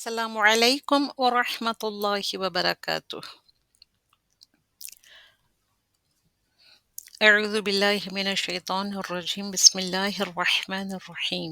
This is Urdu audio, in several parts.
السلام عليكم ورحمة الله وبركاته. أعوذ بالله من الشيطان الرجيم بسم الله الرحمن الرحيم.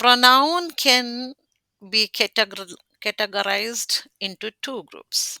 pronoun can be categorized into two groups.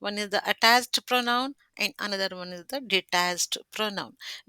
One is the attached pronoun and another one is the detached pronoun.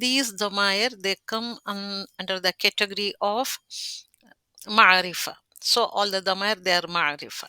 these damair they come under the category of ma'arifa. So all the damair they are ma'arifa.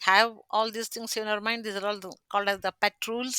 Have all these things in your mind. These are all called as the pet rules.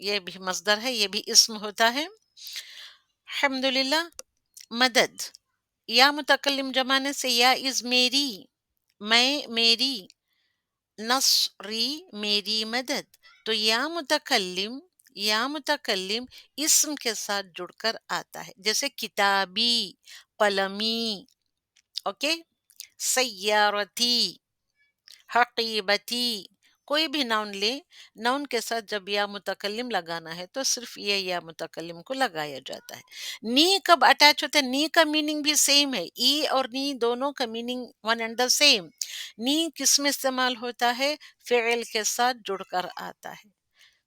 یہ بھی مصدر ہے، یہ بھی اسم ہوتا ہے. الحمدللہ. مدد، یا متکلم جمانے سے یا از میری، میں میری، نصری میری مدد. تو یا متکلم اسم کے ساتھ جڑ کر آتا ہے، جیسے کتابی، قلمی. اوکے. سیارتی، حقیبتی. کوئی بھی ناؤن لے، ناؤن کے ساتھ جب یا متکلم لگانا ہے تو صرف یہ یا متکلم کو لگایا جاتا ہے. نی کب اٹیچ ہوتا ہے؟ نی کا میننگ بھی سیم ہے، ای اور نی دونوں کا meaning one and the same. نی کس میں استعمال ہوتا ہے؟ فعل کے ساتھ جڑ کر آتا ہے.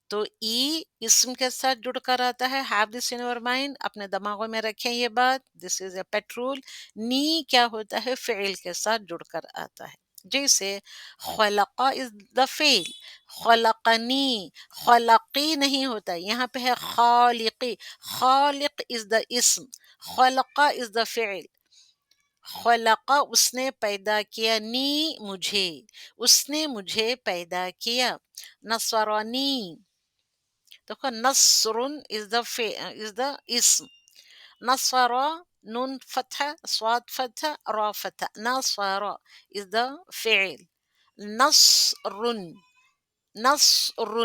تو ای اسم کے ساتھ جڑ کر آتا ہے. Have this in your mind, اپنے دماغوں میں رکھیں یہ بات. دس از اے پیٹرول. نی کیا ہوتا ہے؟ فعل کے ساتھ جڑ کر آتا ہے. جیسے خلق از دا فعل، خلقنی، خلقی نہیں ہوتا، یہاں پہ ہے خالقی. خالق از دا اسم، خلق از دا فعل. خلق اس نے پیدا کیا، نی مجھے، اس نے مجھے پیدا کیا. نصرانی، دیکھو نصر از دا اسم. نصر، نون فتح، صاد فتح، را فتح. نصر is the فعل. نصر، نصر،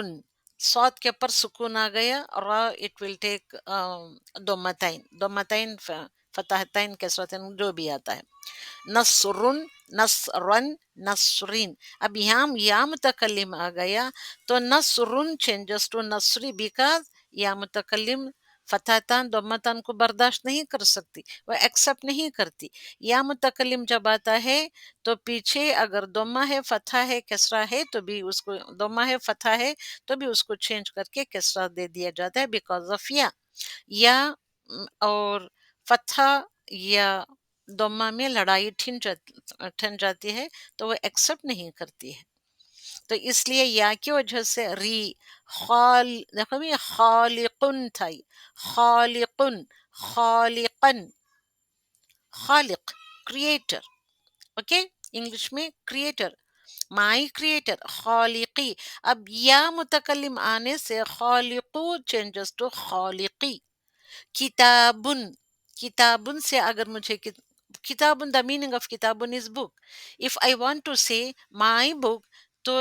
صاد کے پر سکون آ گیا. را it will take دمتین، دمتین، فتحتین، کسرتین، جو بھی آتا ہے. نصر، نصرن، نصرین. اب یہاں یا متکلم آ گیا تو نصرن چینجز ٹو نصری، بیکاز یا متکلم فتحتان دمتان کو برداشت نہیں کر سکتی، وہ ایکسپٹ نہیں کرتی. یا متکلم جب آتا ہے تو پیچھے اگر دمہ ہے، فتح ہے، کسرہ ہے تو بھی اس کو، دمہ ہے، فتح ہے تو بھی اس کو چینج کر کے کسرہ دے دیا جاتا ہے، بیکاز آف یا اور فتح یا دمہ میں لڑائی ٹھن جاتی ہے تو وہ ایکسپٹ نہیں کرتی ہے. تو اس لیے یا کی وجہ سے ری دیکھو بھی خالقن تھا، خالقن، خالقن، خالق، کریٹر. اوکے. انگلش میں کریٹر، مائی کریٹر، خالقی. اب یا متکلم آنے سے خالقو چینجز ٹو خالقی. کتابن، کتابن سے اگر مجھے کتابن، the meaning of کتابن is book. If I want to say my book, تو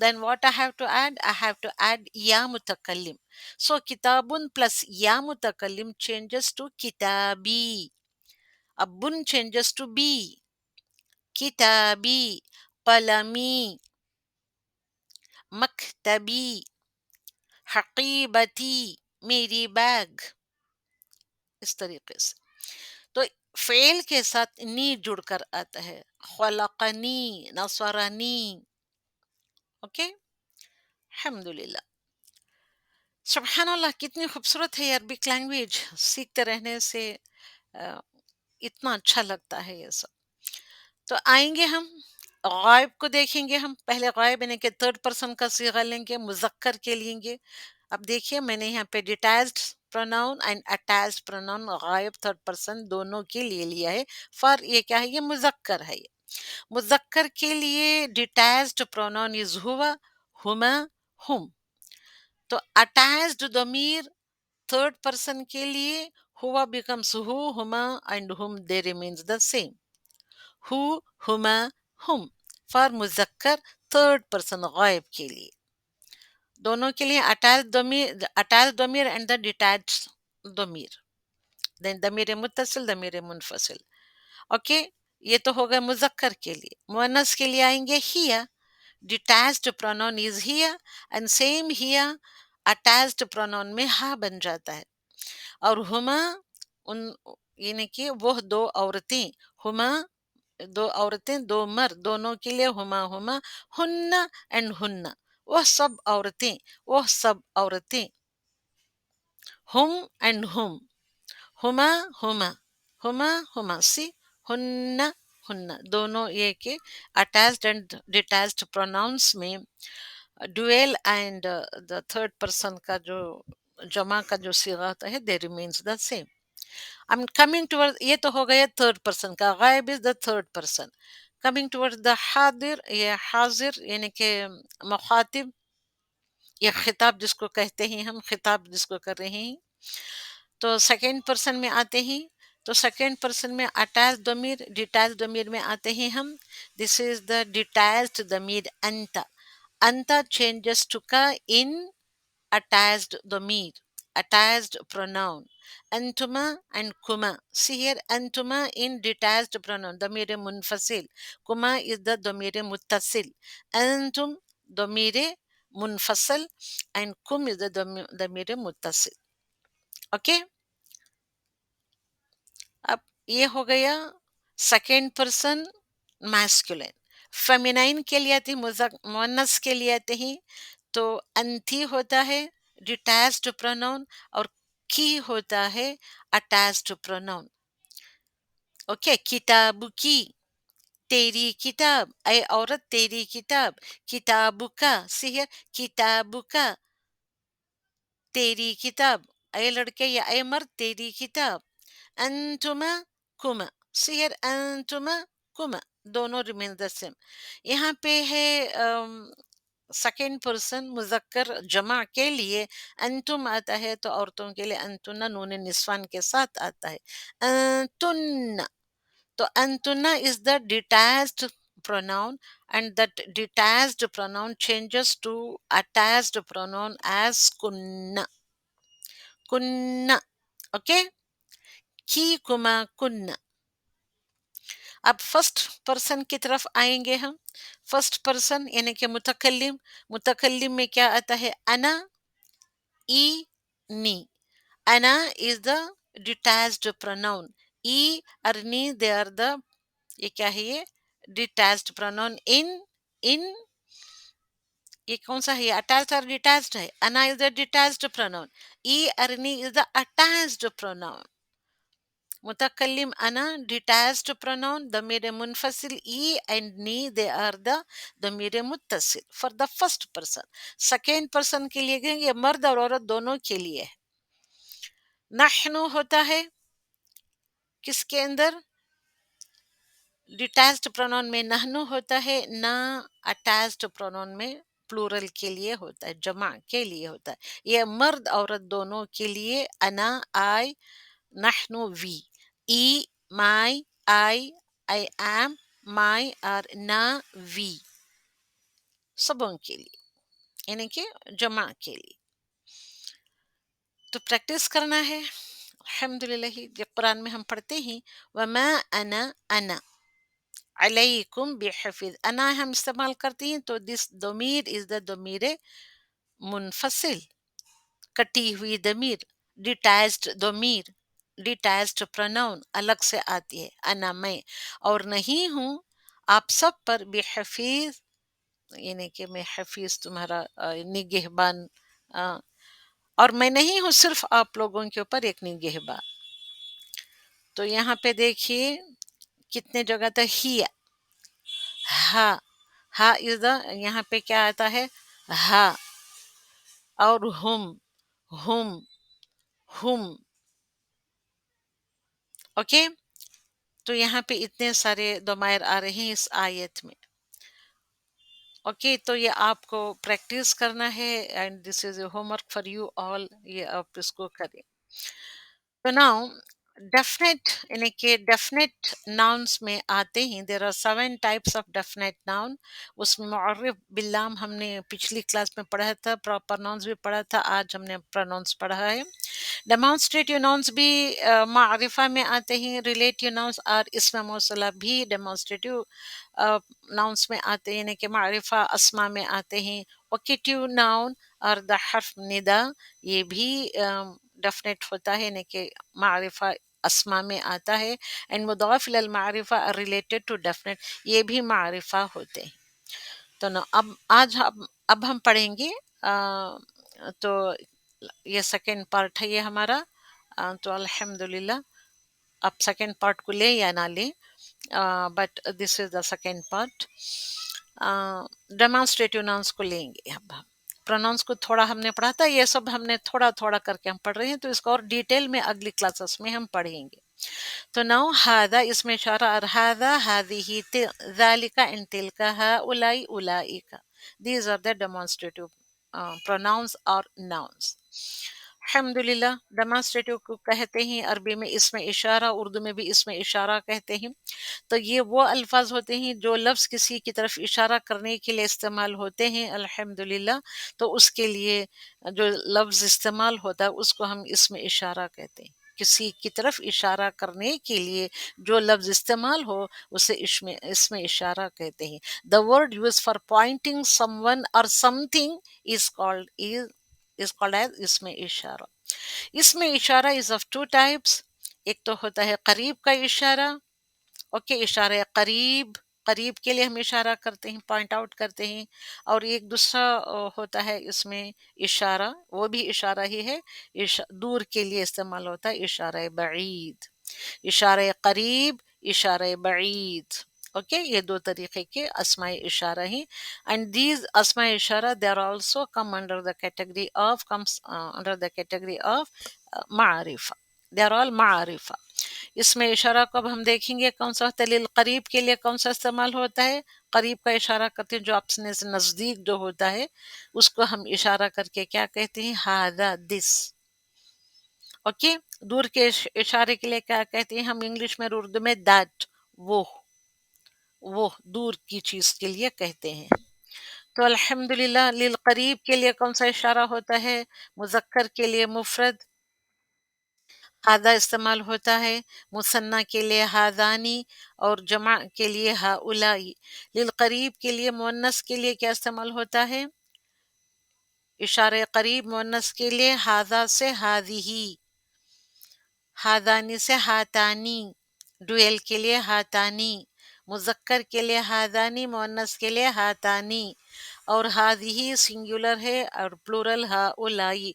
then what I have to add? I have to add یا متکلم. So کتابن plus یا متکلم changes to کتابی. اب بن changes to بی. کتابی، قلمی، مکتبی، حقیبتی، میری بیگ. اس طریقے سے تو فعل کے ساتھ نی جڑ کر آتا ہے. خلقنی، نصرنی. اوکے. الحمدللہ. سبحان اللہ، کتنی خوبصورت ہے یہ عربک لینگویج. سیکھتے رہنے سے اتنا اچھا لگتا ہے یہ سب. تو آئیں گے ہم غائب کو دیکھیں گے. ہم پہلے غائب یعنی کہ تھرڈ پرسن کا صیغہ لیں گے، مذکر کے لیں گے. اب دیکھیے میں نے یہاں پہ detached pronoun and attached pronoun, غائب تھرڈ پرسن دونوں کے لیے لیا ہے. فار یہ کیا ہے؟ یہ مذکر ہے. یہ مذکر کے لیے ڈیٹیچڈ پروناؤن از ہوا، ہما، ہم. تو اٹیچڈ ضمیر تھرڈ پرسن کے لیے ہوا بیکمس ہو، ہما اینڈ ہم دے ریمینز دا سیم. ہو، ہما، ہم. فار مذکر تھرڈ پرسن غائب کے لیے، دونوں کے لیے اٹیچ ضمیر اینڈ دا ڈیٹیچ ضمیر، دین ضمیر متصل، ضمیر منفصل. اوکے. یہ تو ہو گئے مذکر کے لیے. مؤنث کے لیے آئیں گے ہیا. Detached pronoun is Haya and same Haya attached pronoun میں ہا بن جاتا ہے. اور ہما، ان یعنی کہ وہ دو عورتیں، ہما دو عورتیں، دو مرد، دونوں کے لیے ہما، ہما، ہن اینڈ ہن، وہ سب عورتیں، وہ سب عورتیں. ہم اینڈ ہم، ہما، ہما، ہما، ہما. سی ہن، ہن، دونوں یہ کہ اٹیچڈ اینڈ ڈیٹیچڈ پروناؤنس میں dual and the third person کا جو جمع کا جو صیغہ ہوتا ہے they remains the same. I'm coming towards، یہ تو ہو گیا تھرڈ پرسن کا. غائب is the third person. Coming toward the حاضر، یہ حاضر یعنی کہ مخاطب. یہ خطاب جس کو کہتے ہیں ہم، خطاب جس کو کر رہے ہیں. تو سیکنڈ پرسن میں آتے ہیں، تو سیکنڈ پرسن میں اٹیچ ضمیر، ڈیٹیچ ضمیر میں آتے ہیں ہم. دس از دا ڈیٹیچڈ ضمیر انت. انت changes to ka in attached ضمیر، attached pronoun. Antuma and kuma. See here, antuma in detached pronoun, ضمیر منفصل. Kuma is the ضمیر متصل. Antum ضمیر منفصل and kum is the ضمیر متصل. اوکے. اب یہ ہو گیا سیکنڈ پرسن میسکولین. فیمینائن کے لیے آتے ہیں، مونس کے لیے آتے ہیں تو انتی ہوتا ہے ڈیٹیچڈ پروناؤن، اور کی ہوتا ہے اٹیچڈ پروناؤن. اوکے. کتاب کی، تیری کتاب، اے عورت تیری کتاب. کتاب کا، سی ہے کتاب کا، تیری کتاب. اے لڑکے یا اے مرد تیری کتاب. انتما کما، سیر انتما کما، دونوں ریمین دا سیم. یہاں پہ ہے سیکنڈ پرسن مذکر جمع کے لیے انتم آتا ہے تو عورتوں کے لیے انتن نون نسوان کے ساتھ آتا ہے انتن. تو انتن از دا detached pronoun and that detached pronoun changes to attached pronoun as kunna. Kunna. Okay. کی کما کن. اب فرسٹ پرسن کی طرف آئیں گے ہم. فرسٹ پرسن یعنی کہ متکلم. متکلم میں کیا آتا ہے؟ انا، ای، نی. انا از دا ڈیٹیچڈ پروناؤن. ای اور نی دے آر دا، یہ کیا ہے؟ یہ ڈیٹیچڈ پروناؤن. ان یہ کون سا ہے؟ یہ اٹیچڈ اور ڈیٹیچڈ ہے. انا از دا ڈیٹیچڈ پروناؤن. ای اور نی از دا اٹیچڈ پروناؤن. متکلم انا detached pronoun, ضمیر منفصل ای and نی they are the ضمیر متصل for the first person. Second person کے لیے گئے، یہ مرد اور عورت دونوں کے لیے ہے. نحنو ہوتا ہے کس کے اندر؟ ڈیٹیچڈ پروناؤن میں نحنو ہوتا ہے، نہ اٹیچڈ پروناؤن میں پلورل کے لیے ہوتا ہے، جمع کے لیے ہوتا ہے. یہ مرد عورت دونوں کے لیے. انا آئی، نحنو وی. ای my, I am, my اور نا we، سبوں کے لیے یعنی کہ جمع کے لیے. تو پریکٹس کرنا ہے. الحمدللہ جب قرآن میں ہم پڑھتے ہیں وما انا علیکم بحفظ، انا ہم استعمال کرتے ہیں تو دس ضمیر از دا ضمیر منفصل، کٹی ہوئی ضمیر، ڈیٹیچڈ ضمیر، ڈیٹیچڈ پروناؤن الگ سے آتی ہے. انا میں، اور نہیں ہوں آپ سب پر بحفیظ، یعنی کہ میں حفیظ تمہارا نگہبان، اور میں نہیں ہوں صرف آپ لوگوں کے اوپر ایک نگہبان. تو یہاں پہ دیکھیے کتنے جگہ تھا ہی، ہا، ہا از دا، یہاں پہ کیا آتا ہے؟ ہا. اور ہم. اوکے. تو یہاں پہ اتنے سارے ضمائر آ رہے ہیں اس آیت میں. اوکے. تو یہ آپ کو پریکٹس کرنا ہے and this is a home work for you all. یہ آپ اس کو کریں. تو ناؤ ڈیفینیٹ یعنی کہ ڈیفینیٹ ناؤنس میں آتے ہیں. There are 7 types of definite noun. اس میں معرف باللام ہم نے پچھلی کلاس میں پڑھا تھا، پراپر ناؤنس بھی پڑھا تھا، آج ہم نے پروناؤنس پڑھا ہے. ڈیمانسٹریٹو ناؤنس بھی معرفہ میں آتے ہیں. ریلیٹیو ناؤنس اور اسم موصولہ بھی ڈیمانسٹریٹو ناؤنس میں آتے ہیں، یعنی کہ معرفہ اسما میں آتے ہیں. وکیٹیو ناؤن اور دا حرف ندا یہ بھی ڈیفینیٹ ہوتا ہے، یعنی کہ معرفہ اسما میں آتا ہے. اینڈ مضاف الی المعرفہ ریلیٹڈ ٹو ڈیفینیٹ یہ بھی معرفہ ہوتے ہیں. تو اب ہم پڑھیں گے. تو یہ سیکنڈ پارٹ ہے یہ ہمارا. تو الحمدللہ آپ سیکنڈ پارٹ کو لیں یا نہ لیں، but this is the second part. Demonstrative nouns کو لیں گے. اب پروناؤنس کو تھوڑا ہم نے پڑھا تھا، یہ سب ہم نے تھوڑا تھوڑا کر کے ہم پڑھ رہے ہیں، تو اس کو اور ڈیٹیل میں اگلی کلاسز میں ہم پڑھیں گے. تو ناؤ ہاذا اس میں اشارہ، اور ہاذا ہذہ ذالک ان تلک ہؤلاء اولئک، these are the demonstrative pronouns or nouns. الحمدللہ ڈیمانسٹریٹو کو کہتے ہیں عربی میں اسم اشارہ، اردو میں بھی اسم اشارہ کہتے ہیں. تو یہ وہ الفاظ ہوتے ہیں جو لفظ کسی کی طرف اشارہ کرنے کے لیے استعمال ہوتے ہیں. الحمدللہ تو اس کے لیے جو لفظ استعمال ہوتا ہے اس کو ہم اسم اشارہ کہتے ہیں. کسی کی طرف اشارہ کرنے کے لیے جو لفظ استعمال ہو اسے اسم اشارہ کہتے ہیں. The word used for pointing someone or something is called as اسم اشارہ. اسم اشارہ is of two types. ایک تو ہوتا ہے قریب کا اشارہ. اوکے، اشارہ قریب، قریب کے لیے ہم اشارہ کرتے ہیں، پوائنٹ آؤٹ کرتے ہیں. اور ایک دوسرا ہوتا ہے اس میں اشارہ، وہ بھی اشارہ ہی ہے، دور کے لیے استعمال ہوتا ہے، اشارہ بعید. اشارہ قریب، اشارہ بعید. اوکے، یہ دو طریقے کے اسماء اشارہ ہیں. اینڈ دیز اسماء اشارہ they are also come under the category of معرفہ. they are all معرفہ. اس میں اشارہ کو اب ہم دیکھیں گے کون سا ہوتا ہے. قریب کے لیے کون سا استعمال ہوتا ہے؟ قریب کا اشارہ کرتے ہیں جو اپنے سے نزدیک جو ہوتا ہے اس کو ہم اشارہ کر کے کیا کہتے ہیں؟ ہذا، دس. اوکے، دور کے اشارے کے لیے کیا کہتے ہیں ہم انگلش میں اور اردو میں؟ دیٹ، وہ دور کی چیز کے لیے کہتے ہیں. تو الحمدللہ للقریب کے لیے کون سا اشارہ ہوتا ہے؟ مذکر کے لیے مفرد ہذا استعمال ہوتا ہے، مثنیٰ کے لیے ہذانی، اور جمع کے لیے ہؤلائی. للقریب کے لیے مؤنث کے لیے کیا استعمال ہوتا ہے؟ اشارہ قریب مؤنث کے لیے ہذا سے ہذیہی، ہذانی سے ہاتانی. ڈویل کے لیے ہاتانی. مذکر کے لیے ہذانی، مؤنث کے لیے ہاتانی. اور ہذیہی سنگولر ہے اور پلورل ہؤلائی.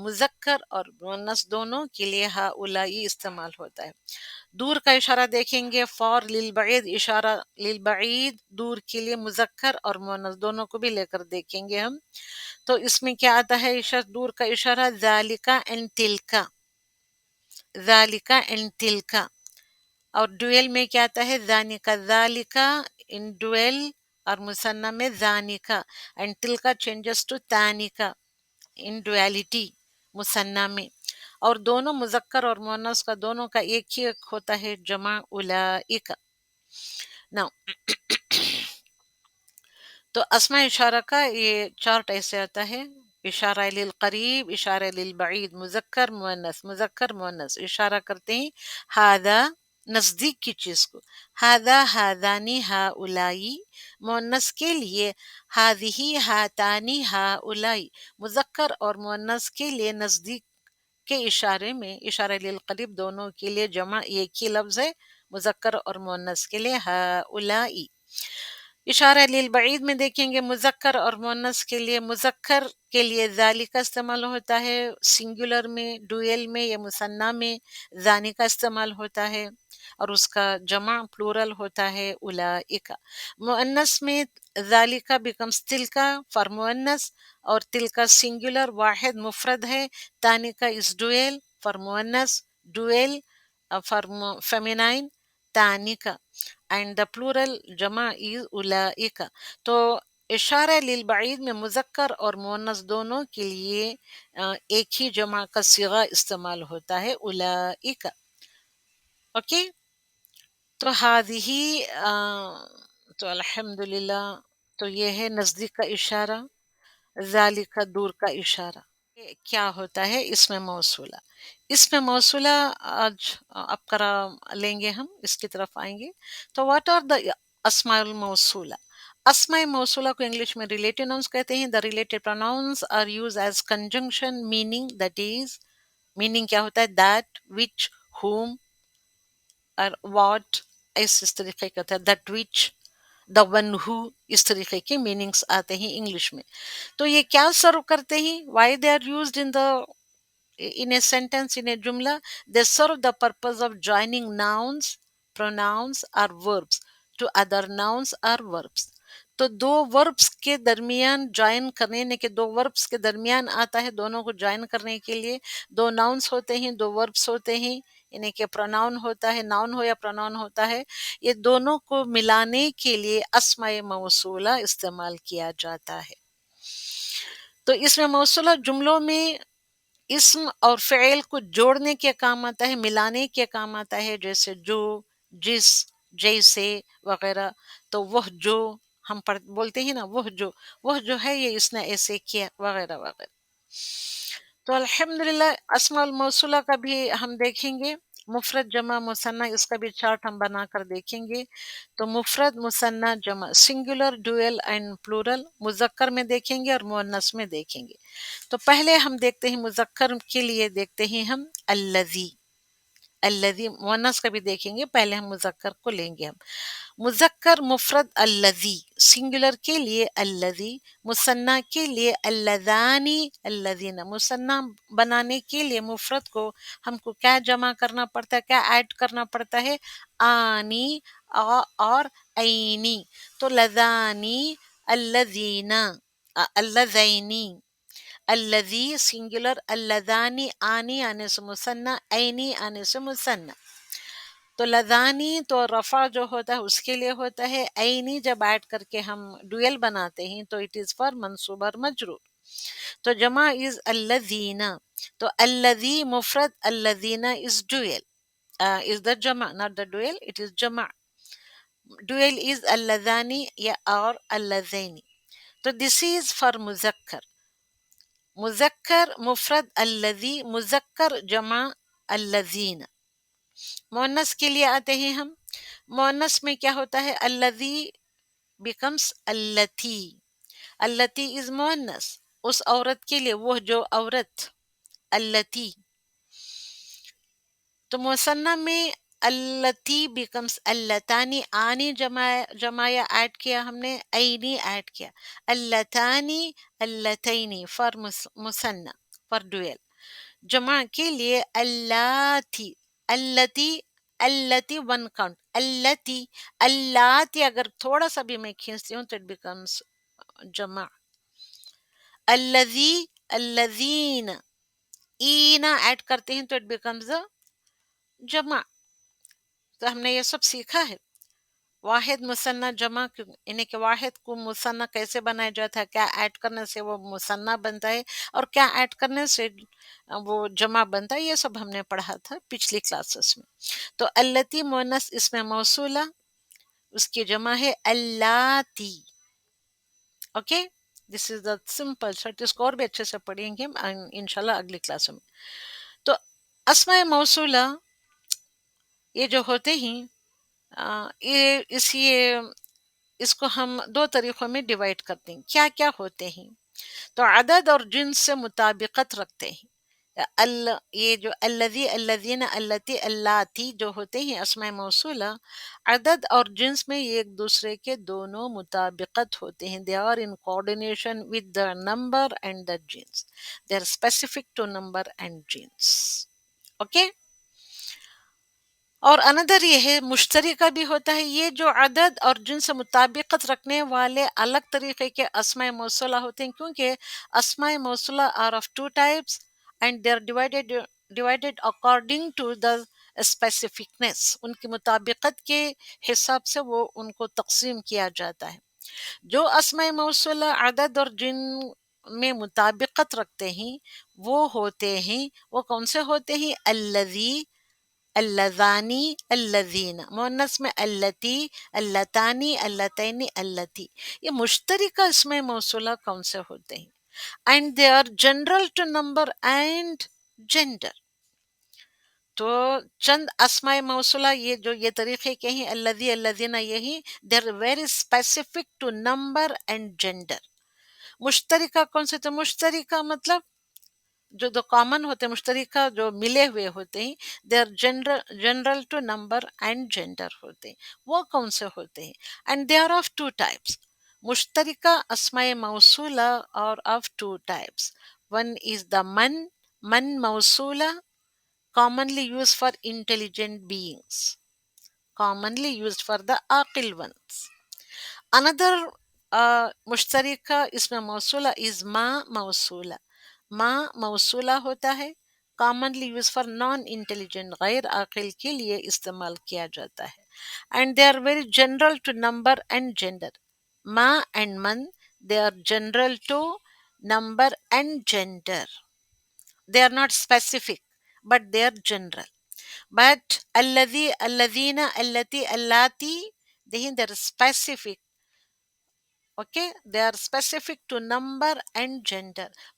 مذکر اور مؤنث دونوں کے لیے ہؤلائی استعمال ہوتا ہے. دور کا اشارہ دیکھیں گے، فار للبعید، اشارہ للبعید دور کے لیے مذکر اور مؤنث دونوں کو بھی لے کر دیکھیں گے ہم. تو اس میں کیا آتا ہے دور کا اشارہ؟ ذالک ان تلک، ذالک ان تلک. اور ڈویل میں کیا آتا ہے؟ ذانک، ذالک ان ڈویل اور مثنیٰ میں ذانک، اینڈ تلک چینجز ٹو تانک ان ڈویلٹی مثنیٰ میں. اور دونوں مذکر اور مؤنث کا دونوں کا ایک ہی ہوتا ہے، جمع اولئک. ناؤ تو اسماء اشارہ کا یہ چارٹ ایسے آتا ہے: اشارہ للقریب، اشارہ للبعید، مذکر مؤنث، مذکر مؤنث. اشارہ کرتے ہیں ہذا نزدیک کی چیز کو، ہذا ہذانی ہؤلائی. مؤنث کے لیے ہذیہی ہاتانی ہؤلائی. مذکر اور مؤنث کے لیے نزدیک کے اشارے میں اشارہ للقریب دونوں کے لیے جمع ایک ہی لفظ ہے، مذکر اور مؤنث کے لیے ہؤلائی. اشارہ للبعید میں دیکھیں گے مذکر اور مؤنث کے لیے، مذکر کے لیے ذالک کا استعمال ہوتا ہے سنگولر میں، ڈویل میں یا مثنیٰ میں ذانی کا استعمال ہوتا ہے، اور اس کا جمع پلورل ہوتا ہے اولئک. مؤنث میں ذالک بیکمز تلک فار مؤنث، اور تلک سنگولر واحد مفرد ہے، تانک از ڈویل فار مؤنث، ڈویل فار فیمینائن تانک، اینڈ دا پلورل جمع از اولئک. تو اشارہ للبعید میں مذکر اور مؤنث دونوں کے لیے ایک ہی جمع کا صیغہ استعمال ہوتا ہے، اولئک. اوکے، تو ہذیہی تو الحمدللہ تو یہ ہے نزدیک کا اشارہ، ذالک دور کا اشارہ. کیا ہوتا ہے اس میں موصولہ؟ اس میں موصولہ آج اب کرا لیں گے، ہم اس کی طرف آئیں گے. تو واٹ آر دا اسماء الموصولہ؟ اسماء موصولہ کو انگلش میں ریلیٹڈ ناؤنس کہتے ہیں. The related pronouns are used as conjunction meaning, that is meaning کیا ہوتا ہے؟ دیٹ، وچ، whom اور واٹ، اس طریقے کا ہوتا ہے. دیٹ وچ، دا ون ہو، اس طریقے کے میننگس آتے ہیں انگلش میں. تو یہ کیا سرو کرتے ہیں؟ Why they are used in a sentence, in a jumla? They serve the purpose of joining nouns, pronouns or verbs to other nouns or verbs. تو دو وربس کے درمیان جوائن کرنے کے، دو وربس کے درمیان آتا ہے، دونوں کو جوائن کرنے کے لیے دو ناؤنس ہوتے ہیں، دو وربس ہوتے ہیں، یعنی کہ پروناؤن ہوتا ہے، ناؤن ہو یا پروناؤن ہوتا ہے، یہ دونوں کو ملانے کے لیے اسماء موصولہ استعمال کیا جاتا ہے. تو اس میں موصولہ جملوں میں اسم اور فعل کو جوڑنے کے کام آتا ہے، ملانے کے کام آتا ہے، جیسے جو، جس، جیسے وغیرہ. تو وہ جو ہم بولتے ہیں نا، وہ جو ہے یہ اس نے ایسے کیا وغیرہ وغیرہ. تو الحمدللہ اسماء الموصولہ کا بھی ہم دیکھیں گے، مفرد جمع مثنیٰ اس کا بھی چارٹ ہم بنا کر دیکھیں گے. تو مفرد مثنیٰ جمع سنگولر ڈوئل اینڈ پلورل مذکر میں دیکھیں گے اور مؤنث میں دیکھیں گے. تو پہلے ہم دیکھتے ہیں مذکر کے لیے، دیکھتے ہیں ہم الذی. الذی مؤنث کا بھی دیکھیں گے، پہلے ہم مذکر کو لیں گے. ہم مذکر مفرد الذی، سنگولر کے لیے الذی، مثنیٰ کے لیے اللذانی الذین. مثنیٰ بنانے کے لیے مفرد کو ہم کو کیا جمع کرنا پڑتا ہے، کیا ایڈ کرنا پڑتا ہے؟ آنی اور عینی. تو لذانی، الذین، اللذینی. الذی سنگولر، اللذانی آنی آنے سے مثنیٰ، عینی آنے سے مثنیٰ. تو لذانی تو رفع جو ہوتا ہے اس کے لیے ہوتا ہے، عینی جب ایڈ کر کے ہم ڈویل بناتے ہیں تو اٹ از فار منصوب اور مجرور. تو جمع از الذین. تو الذی مفرد، الذین از ڈویل، is the جمع not the dual, it is جمع. dual is اللذانی یا اور اللذین. تو this is for مذکر. مذکر مفرد الذی، مذکر جمع الذین. مؤنث کے لیے آتے ہیں ہم. مؤنث میں کیا ہوتا ہے؟ الذی becomes اللتی. اللتی از مؤنث، اس عورت کے لیے، وہ جو عورت، اللتی. تو مثنیٰ میں اللتی becomes اللتانی. آنی جمع ایڈ کیا ہم نے، عینی ایڈ کیا، اللتانی اللتینی فار مثنیٰ، فار ڈویل. جمع کے لیے اللاتی. التی، التی ون کاؤنٹ، التی، اللاتی اگر تھوڑا سا بھی میں کھینچتی ہوں تو اٹ بیکمس جمع. الذی، الذین، اینا ایڈ کرتے ہیں تو اٹ بیکمز جمع. تو ہم نے یہ سب سیکھا ہے. واحد مثنیٰ جمع، یعنی کہ واحد کو مثنیٰ کیسے بنایا جاتا ہے، کیا ایڈ کرنے سے وہ مثنیٰ بنتا ہے اور کیا ایڈ کرنے سے وہ جمع بنتا ہے، یہ سب ہم نے پڑھا تھا پچھلی کلاسز میں. تو اللتی مؤنث اس میں موصولہ، اس کی جمع ہے اللاتی. Okay, this is the simple set. اس کو اور بھی اچھے سے پڑھیں گے انشاءاللہ اگلی کلاس میں. تو اسماء موصولہ یہ جو ہوتے ہیں، اس کو ہم دو طریقوں میں ڈیوائڈ کرتے ہیں. کیا کیا ہوتے ہیں؟ تو عدد اور جنس سے مطابقت رکھتے ہیں. یہ جو الذی، الذین، اللتی، اللاتی جو ہوتے ہیں اسماء موصولہ، عدد اور جنس میں ایک دوسرے کے دونوں مطابقت ہوتے ہیں. they are in coordination with the number and the genes. they are specific to number and genes. okay. اور اندر یہ ہے مشترکہ بھی ہوتا ہے. یہ جو عدد اور جن سے مطابقت رکھنے والے الگ طریقے کے اسماء موصولہ ہوتے ہیں، کیونکہ اسماء موصولہ are of two types and they are divided according to the specificness. ان کی مطابقت کے حساب سے وہ ان کو تقسیم کیا جاتا ہے. جو اسماء موصولہ عدد اور جن میں مطابقت رکھتے ہیں وہ ہوتے ہیں، وہ کون سے ہوتے ہیں؟ الذی، اللذانی، اللذین. مؤنث میں اللتی، اللتانی، اللتینی، اللتی. یہ مشترکہ اسماء موصولہ کون سے ہوتے ہیں؟ And they are general to number and gender. تو چند اسماء موصولہ یہ طریقے کے ہیں، الذی، الذین، یہی they are very specific to number and gender. مشترکہ کون سے؟ تو مشترکہ مطلب جو دو کامن ہوتے ہیں، مشترکہ جو ملے ہوئے ہوتے ہیں، they are general to number and gender ہوتے ہیں. وہ کون سے ہوتے ہیں؟ And they are of two types. مشترکہ اسماء موصولہ اور of two types. One is the من موصولہ commonly used for intelligent beings, commonly used for the Aqil ones. Another مشترکہ اسم موصولہ is ما موصولہ. ما موصولہ ہوتا ہے، commonly used for non-intelligent غیر عاقل کے لیے استعمال کیا جاتا ہے. And they are very general to number and gender. ما and man, they are general to number and gender. They are not specific, but they are general. But alladhi, alladhina, allati, allati, they're specific. Okay, they are specific to number and gender.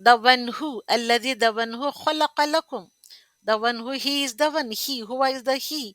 the one who, الذي, the one who, خلق لكم, the one who, he is the one, he, who is the he,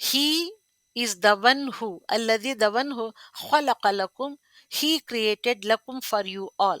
he is the one who, الذي, the one who, خلق لكم, he created لكم for you all.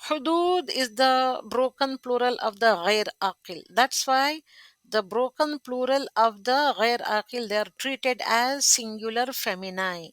Hudud is the broken plural of the ghair aqil. That's why the broken plural of the ghair aqil, they are treated as singular feminine.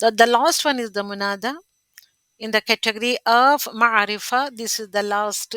The last one is the munada in the category of ma'arifa. This is the last,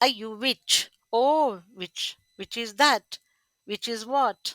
you which, oh which is that, which is what,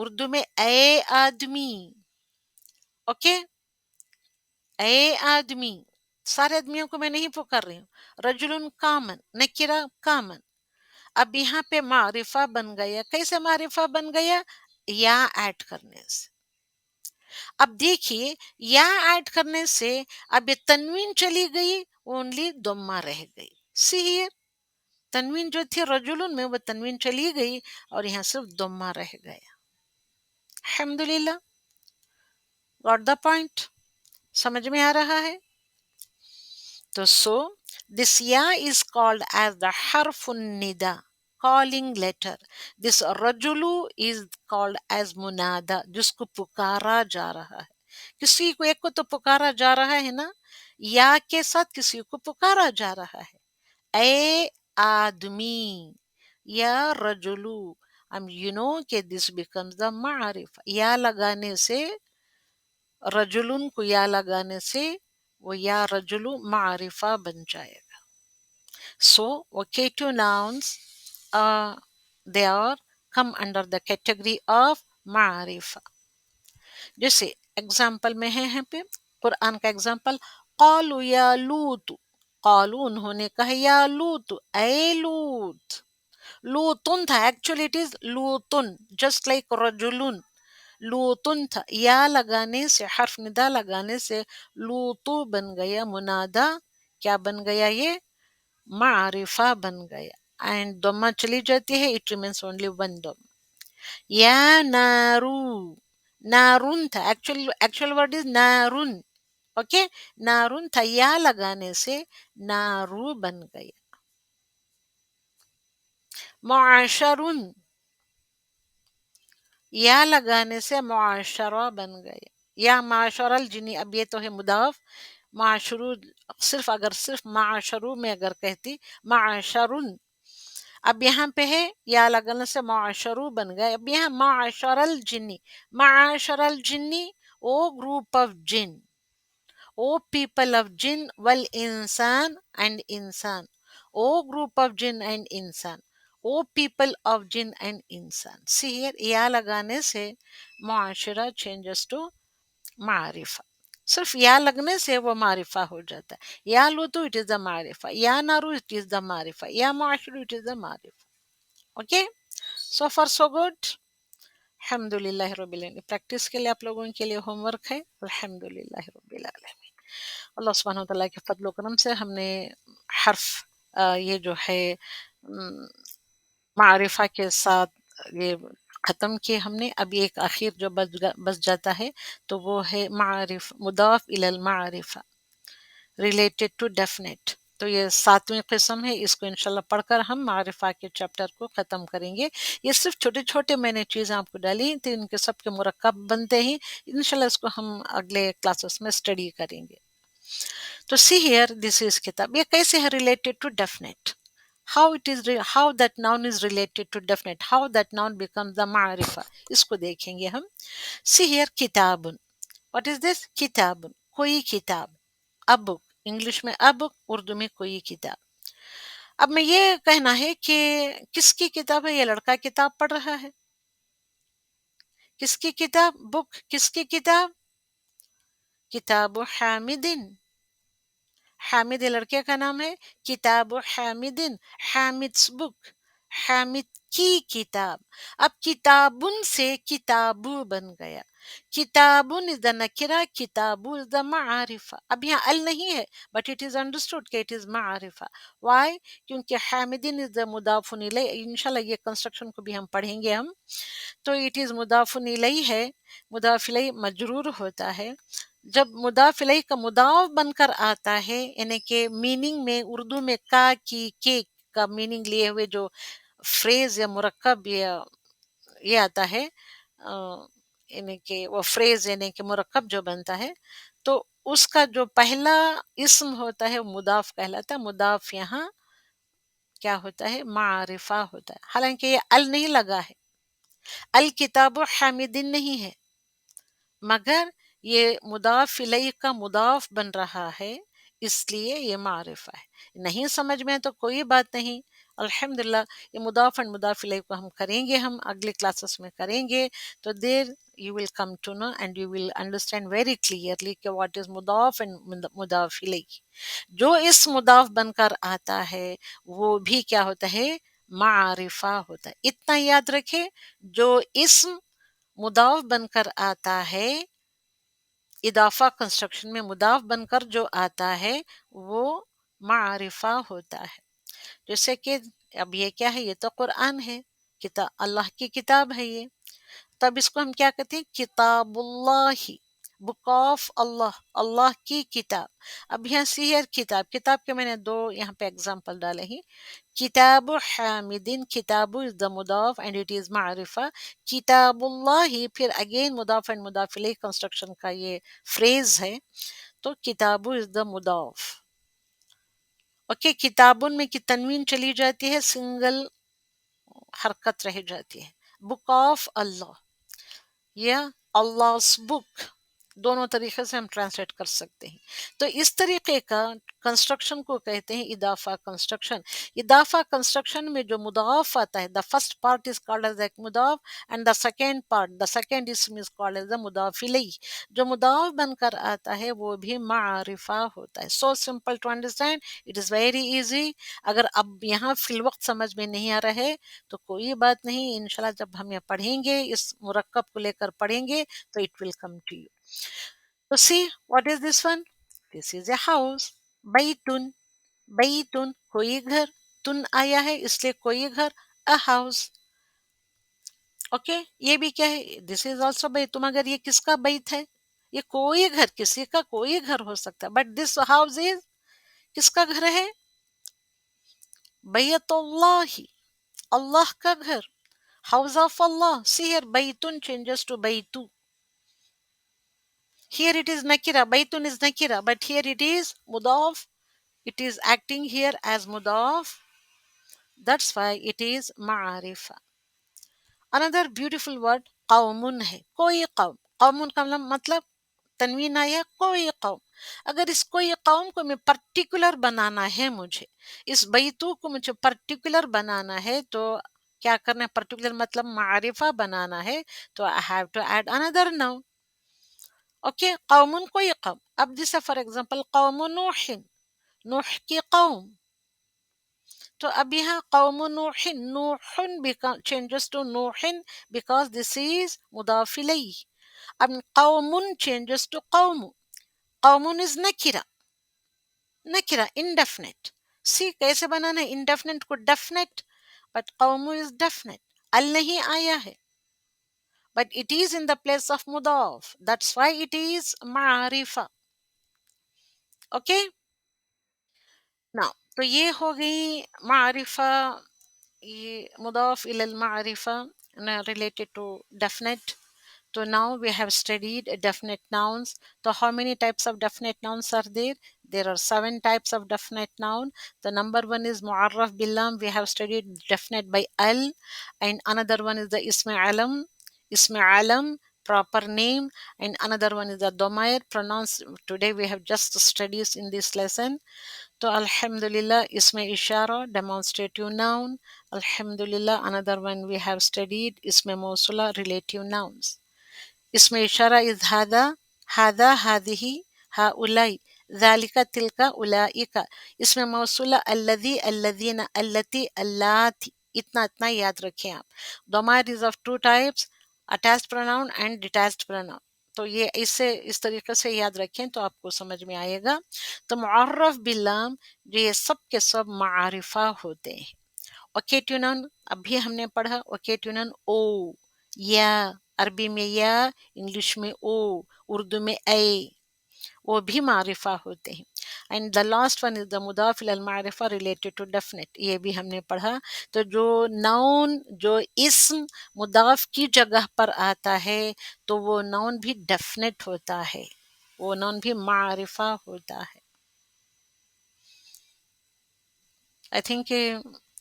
Urdu میں اے آدمی. اوکے, اے آدمی, سارے آدمیوں کو میں نہیں پکار رہی ہوں. رجل کامن, نکرہ کامن. اب یہاں پہ معرفہ بن گیا. کیسے معرفہ بن گیا؟ یا ایڈ کرنے سے. اب دیکھیے یا ایڈ کرنے سے اب یہ تنوین چلی گئی, اونلی دمہ رہ گئی. سی ہیئر, تنوین جو تھی رجلن میں وہ تنوین چلی گئی اور یہاں صرف دمہ رہ گیا. الحمدللہ, گاٹ دا پوائنٹ, سمجھ میں آ رہا ہے؟ تو this ya is called as the harf nida, calling letter. This rajulu is called as munada, جس کو پکارا جا رہا ہے. کسی کو ایک کو تو پکارا جا رہا ہے نا, یا کے ساتھ کسی کو پکارا جا رہا ہے. اے آدمی, یا رجلو. you know کہ this becomes the معرف. یا لگانے سے, رجلن کو یا لگانے سے وہ یا رجلو معرفہ بن جائے گا. So vocative nouns they are come under the category of معرفہ. جیسے ایگزامپل میں ہے یہاں پہ قرآن کا ایگزامپل, قالوا یا لوط, قالوا انہوں نے کہا یا لوط, اے لوط. لوطن تھا, ایکچولی اٹ از لوطن, جسٹ لائک رجلن. لوطن تھا, یا لگانے سے, حرف ندا لگانے سے لوطو بن گیا منادا. کیا بن گیا؟ یہ معرفہ بن گیا. اینڈ دمہ چلی جاتی ہے, اٹ ریمینس اونلی ون دم. یا نارو, نارون تھا, ایکچوئل ورڈ از نارون. اوکے, نارون تھا, یا لگانے سے نارو بن گیا. معاشرون, یا لگانے سے معاشرہ بن گیا. یا معاشر الجنی, اب یہ تو ہے مضاف. معاشرو صرف اگر صرف معاشرو میں اگر کہتی معاشرن, اب یہاں پہ ہے یا لگانے سے معاشرو بن گئے. اب یہاں معاشر الجنی, معاشر الجنی او گروپ آف جن, او پیپل آف جن, والانسان اینڈ انسان, او گروپ آف جن اینڈ انسان, او پیپل آف جن اینڈ انسان. سی ہیئر, یا لگانے سے معاشرہ چینجز ٹو معرفہ. صرف یا لگنے سے وہ معرفہ ہو جاتا ہے. یا لوتو اٹ از دا معرفہ, یا نارو اٹ از دا معرفہ, یا معاشرو اٹ از دا معرفہ. Okay, so far so good. الحمد للہ رب العالمین. پریکٹس کے لیے آپ لوگوں کے لیے ہوم ورک ہے. الحمد للہ رب العالمین. اللہ سبحانہ وتعالیٰ کے فضل و کرم سے ہم نے حرف یہ جو ہے معرفہ کے ساتھ یہ ختم کیے ہم نے. اب ایک آخر جو بس جاتا ہے تو وہ ہے معرف, مضاف الی المعرفہ, ریلیٹڈ ٹو ڈیفینٹ. تو یہ 7ویں قسم ہے. اس کو انشاءاللہ پڑھ کر ہم معرفہ کے چیپٹر کو ختم کریں گے. یہ صرف چھوٹے چھوٹے میں نے چیزیں آپ کو ڈالی تھی, ان کے سب کے مرکب بنتے ہیں. انشاءاللہ اس کو ہم اگلے کلاسز میں اسٹڈی کریں گے. تو سی ہیئر, دس از کتاب. یہ کیسے ہے related to definite, how that noun is related to definite, how that noun becomes the معرفہ, اس کو دیکھیں گے ہم. see here, کتاب. what is this? کتاب, کوئی کتاب. a book, انگلش میں a book, اردو میں کوئی کتاب. اب میں یہ کہنا ہے کہ کس کی کتاب ہے؟ یہ لڑکا کتاب پڑھ رہا ہے. کس کی کتاب؟ بک. کس کی کتاب؟ کتاب حامد. حامد لڑکے کا نام ہے. کتاب حامد, حامد's book, حامد کی کتاب. اب کتابن سے کتابو بن گیا. کتابن is the نکرہ, کتابو is the معرفہ. اب یہاں ال نہیں ہے, but it is understood کہ it is معرفہ. why? کیونکہ حامدن is the مضاف الیہ. انشاءاللہ یہ کنسٹرکشن کو بھی ہم پڑھیں گے ہم. تو it is مضاف الیہ ہے, مضاف الیہ مجرور ہوتا ہے. جب مضاف الیہ کا مضاف بن کر آتا ہے, یعنی کہ میننگ میں اردو میں کا, کی, کے کا میننگ لیے ہوئے جو فریز یا مرکب یا یہ آتا ہے, یعنی کہ وہ فریز یعنی کہ مرکب جو بنتا ہے, تو اس کا جو پہلا اسم ہوتا ہے وہ مضاف کہلاتا ہے. مضاف یہاں کیا ہوتا ہے؟ معرفہ ہوتا ہے. حالانکہ یہ ال نہیں لگا ہے, الکتاب حامدن نہیں ہے, مگر یہ مضاف الیہ کا مضاف بن رہا ہے, اس لیے یہ معرفہ ہے. نہیں سمجھ میں تو کوئی بات نہیں, الحمدللہ یہ مضاف اینڈ مضاف الیہ کو ہم کریں گے، ہم اگلے کلاسز میں کریں گے، تو دیر you will come to know and you will understand very clearly کہ what is مضاف اینڈ مضاف الیہ. جو اس مضاف بن کر آتا ہے وہ بھی کیا ہوتا ہے؟ معرفہ ہوتا ہے. اتنا یاد رکھے، جو اسم مضاف بن کر آتا ہے، اضافہ کنسٹرکشن میں مضاف بن کر جو آتا ہے وہ معرفہ ہوتا ہے. جیسے کہ اب یہ کیا ہے؟ یہ تو قرآن ہے، کتاب اللہ کی کتاب ہے یہ، تب اس کو ہم کیا کہتے ہیں؟ کتاب اللہ، بک آف اللہ، اللہ کی کتاب. اب یہاں سی ہے کتاب، کتاب کے میں نے دو یہاں پہ اگزامپل ڈالے ہیں. کتاب حامدین، کتاب is the مضاف and it is معرفہ. کتاب اللہ پھر اگین مضاف اینڈ مضاف الیہ کنسٹرکشن کا یہ فریز ہے، تو کتاب is the مضاف. اوکے، کتابن میں کی تنوین چلی جاتی ہے، سنگل حرکت رہ جاتی ہے. بک آف اللہ یا Allah's book، دونوں طریقے سے ہم ٹرانسلیٹ کر سکتے ہیں. تو اس طریقے کا کنسٹرکشن کو کہتے ہیں اضافہ کنسٹرکشن. اضافہ کنسٹرکشن میں جو مضاف آتا ہے، the first part is called as ایک مضاف and the second part, the second اسم از کالڈ ایز دا مضاف الیہ. جو مضاف بن کر آتا ہے وہ بھی معرفہ ہوتا ہے. So simple to understand, it is very easy. اگر اب یہاں فی الوقت سمجھ میں نہیں آ رہا ہے تو کوئی بات نہیں، انشاءاللہ جب ہم یہ پڑھیں گے، اس مرکب کو لے کر پڑھیں گے تو it will come to you. So see, what is this one? This is a house. بیتن، بیتن کوئی گھر، تن آیا ہے اس لیے کوئی گھر، a house. اوکے، یہ بھی کیا ہے؟ دس از آلسو بیت. مگر یہ کس کا بیت ہے؟ یہ کوئی گھر، کسی کا کوئی گھر ہو سکتا ہے، بٹ دس ہاؤس از کس کا گھر ہے؟ بیت اللہ، اللہ کا گھر، house of Allah. See here, baytun changes to baytu. Here it is nakira, baytun is nakira, but here it is mudaf. It is acting here as mudaf. That's why it is ma'arifa. Another beautiful word, qawmun ہے، کوئی قوم. قومن کا مطلب تنوین آیا، کوئی قوم. اگر اس کوئی قوم کو میں پرٹیکولر بنانا ہے، مجھے اس بیتو کو مجھے پرٹیکولر بنانا ہے، تو کیا کرنا ہے؟ پرٹیکولر مطلب معرفہ بنانا ہے، تو I have to add another noun. Okay, قوم کوئی قوم. اب جیسے فار ایگزامپل قوم نوح، نوح کی قوم. تو اب یہاں قوم نوح، نوح changes to Nuh because this is مضاف الیہ. اب قوم changes to قوم. قوم is نکرہ، نکرہ indefinite. سی کیسے بنانا ہے indefinite کو definite؟ but قوم is definite. ال نہیں آیا ہے، but it is in the place of مضاف. That's why it is معرفہ. اوکے، now تو یہ ہو گئی معرفہ، یہ مضاف الی المعرفہ related to definite. So now we have studied definite nouns. So how many types of definite nouns are there? There are 7 types of definite noun. The number one is mu'arraf billam. We have studied definite by al, and another one is the ismi alam, proper name, and another one is the domair, pronounced. Today we have just studied in this lesson. So alhamdulillah, ismi ishara, demonstrative noun. Alhamdulillah, another one we have studied ismi mawsula, relative nouns. اسم اشارہ از ہادا، ہادا ہادہی، ہاؤلائی، ذالک تلک اولئک. اسم موصولہ الذی، الذین، اللتی، اللاتی. اتنا یاد رکھیں آپ. ضمائر is of 2 types، attached pronoun and detached pronoun. تو یہ اس طریقے سے یاد رکھیں تو آپ کو سمجھ میں آئے گا. تو معرف باللام، جو یہ سب کے سب معرفہ ہوتے ہیں. اوکیٹیونن ابھی ہم نے پڑھا، اوکیٹیونن او، یا، عربی میں یا، انگلش میں او، اردو میں اے، وہ بھی معرفہ ہوتے ہیں. And the last one is the مضاف الی المعرفہ ریلیٹڈ ٹو ڈیفینٹ، یہ بھی ہم نے پڑھا. تو جو ناؤن، جو اسم مضاف کی جگہ پر آتا ہے تو وہ ناؤن بھی ڈیفینٹ ہوتا ہے، وہ ناؤن بھی معرفہ ہوتا ہے. I think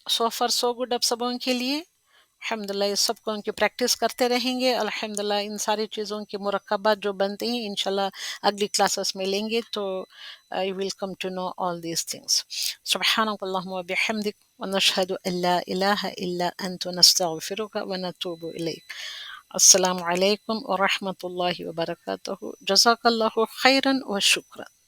so far so good اب سبوں کے لیے. الحمد للہ اس سب کو ان کی پریکٹس کرتے رہیں گے. الحمد للہ ان ساری چیزوں کے مرکبات جو بنتے ہیں انشاءاللہ اگلی کلاسز میں لیں گے تو you will come to know all these things. سبحانك اللهم وبحمدك ونشهد أن لا إله إلا أنت نستغفرك ونتوب إليك. السلام عليكم ورحمة الله وبركاته. جزاك الله خيرا وشكرا.